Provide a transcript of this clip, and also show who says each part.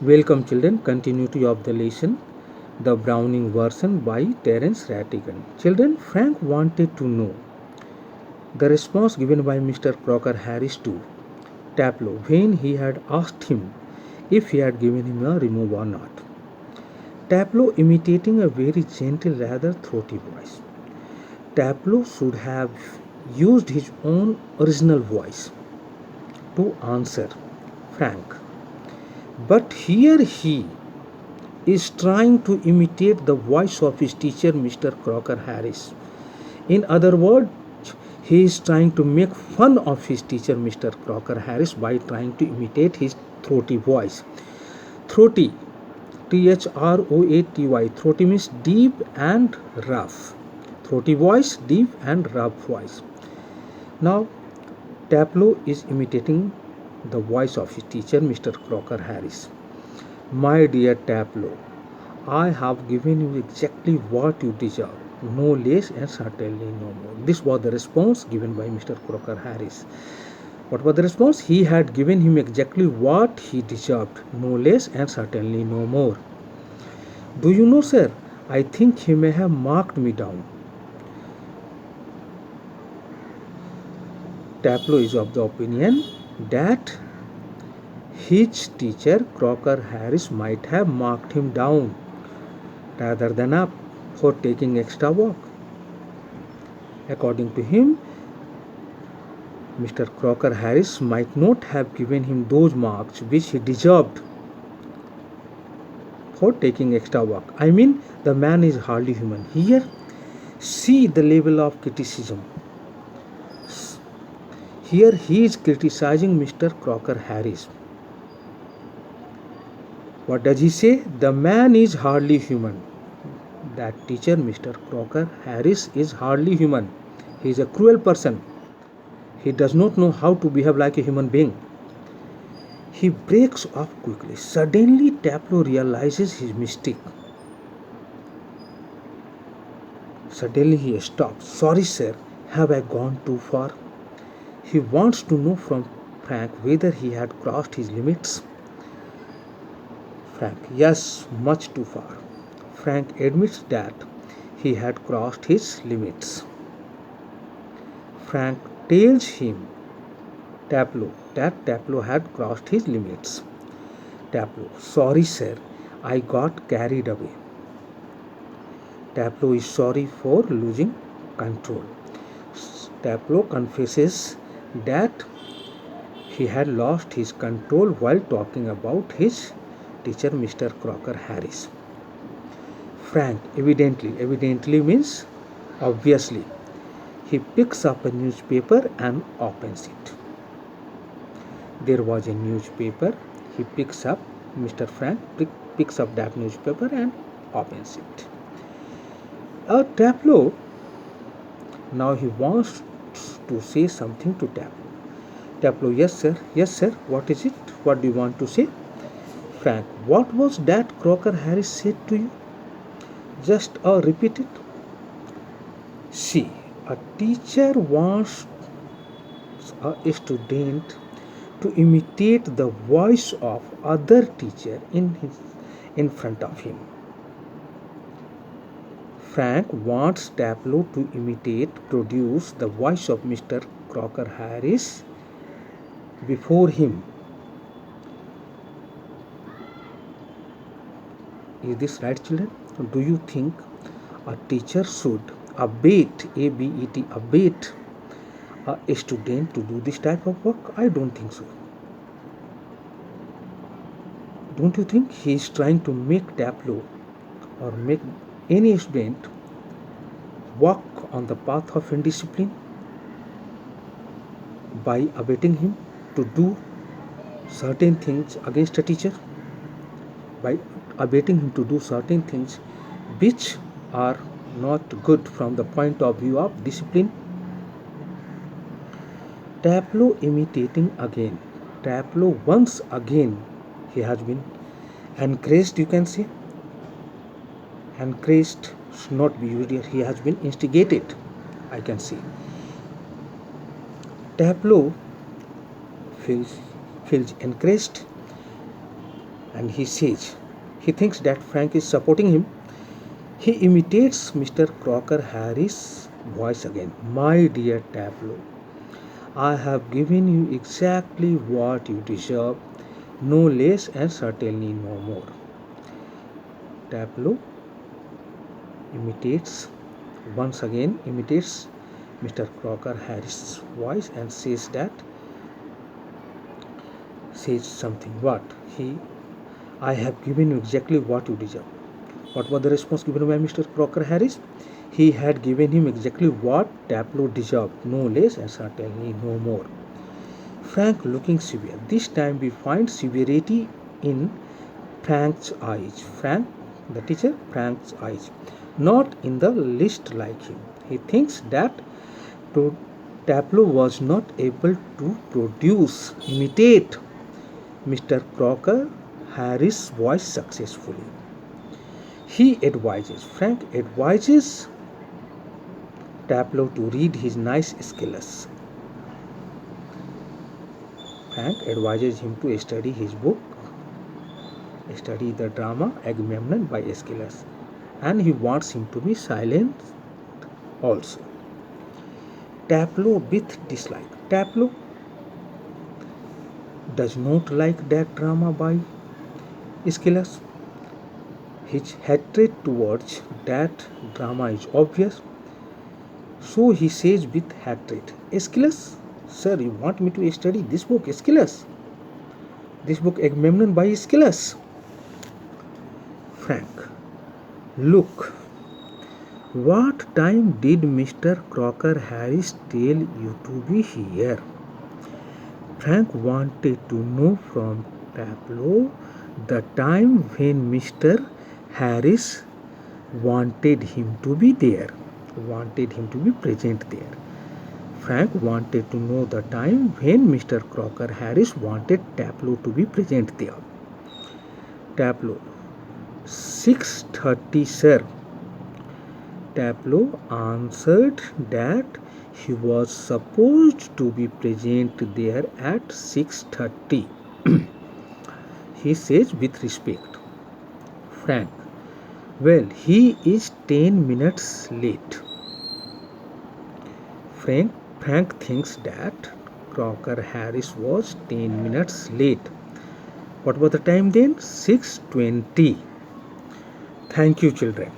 Speaker 1: Welcome children, continuity of the lesson, the Browning version by Terence Rattigan. Children, Frank wanted to know the response given by Mr. Crocker Harris to Taplow when he had asked him if he had given him a remove or not. Taplow imitating a very gentle, rather throaty voice. Taplow should have used his own original voice to answer Frank. But here he is trying to imitate the voice of his teacher, Mr. Crocker Harris. In other words, he is trying to make fun of his teacher, Mr. Crocker Harris, by trying to imitate his throaty voice. Throaty, Throaty. Throaty means deep and rough. Throaty voice, deep and rough voice. Now, Taplow is imitating the voice of his teacher, Mr. Crocker Harris. My dear Taplow, I have given you exactly what you deserve, no less and certainly no more. This was the response given by Mr. Crocker Harris. What was the response? He had given him exactly what he deserved, no less and certainly no more. Do you know, sir, I think he may have marked me down. Taplow is of the opinion that his teacher, Crocker Harris, might have marked him down rather than up for taking extra work. According to him, Mr. Crocker Harris might not have given him those marks which he deserved for taking extra work. I mean, the man is hardly human. Here, see the level of criticism. Here he is criticizing Mr. Crocker Harris. What does he say? The man is hardly human. That teacher, Mr. Crocker Harris, is hardly human. He is a cruel person. He does not know how to behave like a human being. He breaks off quickly. Suddenly, Taplow realizes his mistake. Suddenly, he stops. Sorry, sir, have I gone too far? He wants to know from Frank whether he had crossed his limits. Frank, yes, much too far. Frank admits that he had crossed his limits. Frank tells him, Taplow, that Taplow had crossed his limits. Taplow, sorry sir, I got carried away. Taplow is sorry for losing control. Taplow confesses that he had lost his control while talking about his teacher, Mr. Crocker Harris. Frank, evidently means obviously. He picks up a newspaper and opens it. There was a newspaper. He picks up, Mr. Frank picks up that newspaper and opens it. Taplow, now he wants to say something to Taplow. Taplow, yes sir, what is it? What do you want to say? Frank, what was that Crocker Harris said to you? Just repeat it. See, a teacher wants a student to imitate the voice of other teacher in front of him. Frank wants Taplow to produce the voice of Mr. Crocker Harris before him. Is this right, children? Do you think a teacher should abet a student to do this type of work? I don't think so. Don't you think he is trying to make Taplow or make any student walk on the path of indiscipline by abating him to do certain things against a teacher? By abating him to do certain things which are not good from the point of view of discipline. Taplow imitating again. Taplow once again he has been encouraged, you can say. Encouraged should not be used here. He has been instigated, I can say. Taplow feels encouraged and he says, he thinks that Frank is supporting him. He imitates Mr. Crocker Harris' voice again. My dear Tableau, I have given you exactly what you deserve, no less and certainly no more. Tableau once again imitates Mr. Crocker Harris' voice and says something. What? I have given you exactly what you deserve. What was the response given by Mr. Crocker Harris? He had given him exactly what Tableau deserved, no less and certainly no more. Frank looking severe. This time we find severity in Frank's eyes. Frank, the teacher, Frank's eyes. Not in the least like him. He thinks that Tableau was not able to imitate Mr. Crocker Harris' voice successfully. Frank advises Tableau to read his nice Aeschylus. Frank advises him to study his book, study the drama Agamemnon by Aeschylus, and he wants him to be silent also. Tableau with dislike. Tableau does not like that drama by Aeschylus. His hatred towards that drama is obvious. So he says with hatred, Aeschylus, sir, you want me to study this book, Aeschylus? This book, Agamemnon by Aeschylus? Frank, look, what time did Mr. Crocker Harris tell you to be here? Frank wanted to know from Tableau the time when Mr. Harris wanted him to be there, wanted him to be present there. Frank wanted to know the time when Mr. Crocker Harris wanted Tableau to be present there. Tableau, 6:30, sir. Tableau answered that he was supposed to be present there at 6:30. He says with respect. Frank, well, he is 10 minutes late. Frank thinks that Crocker Harris was 10 minutes late. What was the time then? 6:20. Thank you, children.